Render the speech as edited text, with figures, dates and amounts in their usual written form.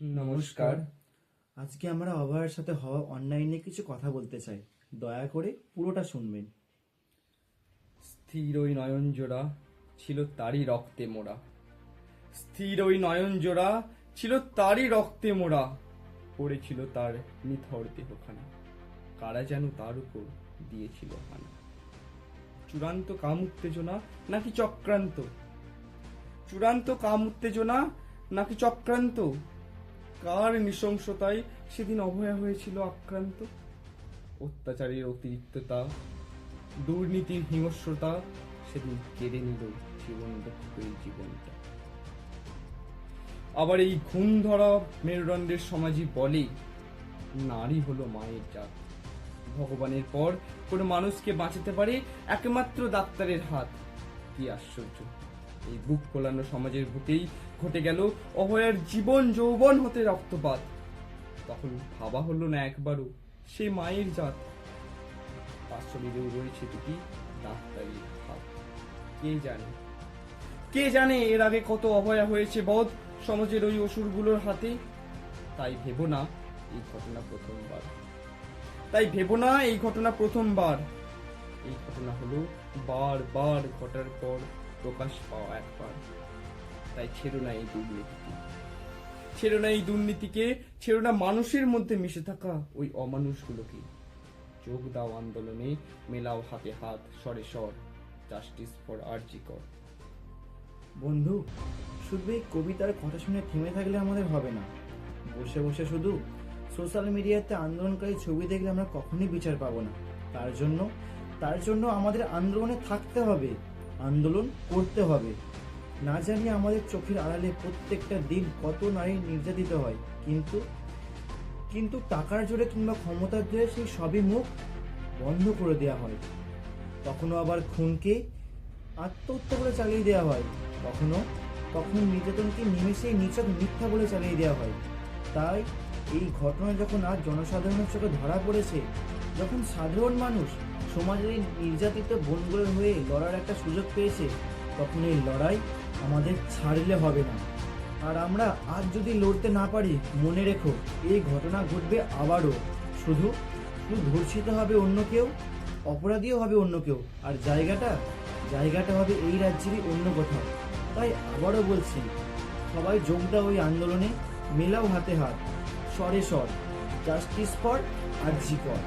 নমস্কার। আজকে আমরা অভয়ের সাথে হওয়া অন্যায় নিয়ে কিছু কথা বলতে চাই। দয়া করে পুরোটা শুনবেন। স্থির ওই নয়ন জোড়া ছিল তারই রক্তে মোড়া। স্থির ওই নয়ন জোড়া ছিল তারই রক্তে মোড়া। পড়েছিল তার নিথর দেহখানা, কারা যেন তার উপর দিয়েছিল হানা। চূড়ান্ত কাম উত্তেজনা নাকি চক্রান্ত? চূড়ান্ত কাম উত্তেজনা নাকি চক্রান্ত? কার নৃশংসতায় সেদিন অভয়া হয়েছিল আক্রান্ত? অত্যাচারের অতিরিক্ততা, দুর্নীতির হিংস্রতা সেদিন কেড়ে নিল জীবন দক্ষের জীবনটা। আবার এই ঘুম ধরা মেরুদণ্ডের সমাজই বলে নারী হলো মায়ের জাত। ভগবানের পর কোনো মানুষকে বাঁচাতে পারে একমাত্র ডাক্তারের হাত। কি আশ্চর্য, এই বুক ফোলানো সমাজের বুকেই ঘটে গেল অভয়ার জীবন যৌবন হতে রক্তপাত। তখন ভাবা হলো না একবারও সে মায়ের জাত। তার শরীরেও রয়েছে দুটি ডাক্তারির হাত। কে জানে এর আগে কত অভয়া হয়েছে বধ সমাজের ওই অসুরগুলোর হাতে। তাই ভেবো না এই ঘটনা প্রথমবার। এই ঘটনা হলো বারবার ঘটার পর প্রকাশ পাওয়া একবার। তাই ছেড়ো না এই দুর্নীতিকে, ছেড়ো না মানুষের মধ্যে মিশে থাকা ওই অমানুষগুলোকে। যোগ দাও আন্দোলনে, মেলাও হাতে হাত, স্বরে স্বর, জাস্টিস ফর আরজি কর। বন্ধু, শুধু এই কবিতার কথা শুনে থেমে থাকলে আমাদের হবে না। বসে বসে শুধু সোশ্যাল মিডিয়াতে আন্দোলনকারী ছবি দেখলে আমরা কখনোই বিচার পাবো না। তার জন্য আমাদের আন্দোলনে থাকতে হবে, আন্দোলন করতে হবে। না জানি আমাদের চোখের আড়ালে প্রত্যেকটা দিন কত নারী নির্যাতিত হয়, কিন্তু টাকার জোরে কিংবা ক্ষমতার জোরে সেই সবই মুখ বন্ধ করে দেওয়া হয়। কখনো আবার খুনকে আত্মহত্যা বলে চালিয়ে দেওয়া হয়, কখনো নির্যাতনকে নিমেষেই নিছক মিথ্যা বলে চালিয়ে দেওয়া হয়। তাই এই ঘটনা যখন আজ জনসাধারণের চোখে ধরা পড়েছে, যখন সাধারণ মানুষ সমাজের এই নির্যাতিত বোনগুলোর হয়ে লড়ার একটা সুযোগ পেয়েছে, তখন এই লড়াই আমাদের ছাড়লে হবে না। আর আমরা আজ যদি লড়তে না পারি, মনে রেখো এই ঘটনা ঘটবে আবারও। শুধু ধর্ষিত হবে অন্য কেউ, অপরাধীও হবে অন্য কেউ, আর জায়গাটা হবে এই রাজ্যেরই অন্য কোথাও। তাই আবারও বলছি, সবাই যোগ দাও ওই আন্দোলনে, মেলাও হাতে হাত, স্বরে স্বর, জাস্টিস ফর আরজি কর।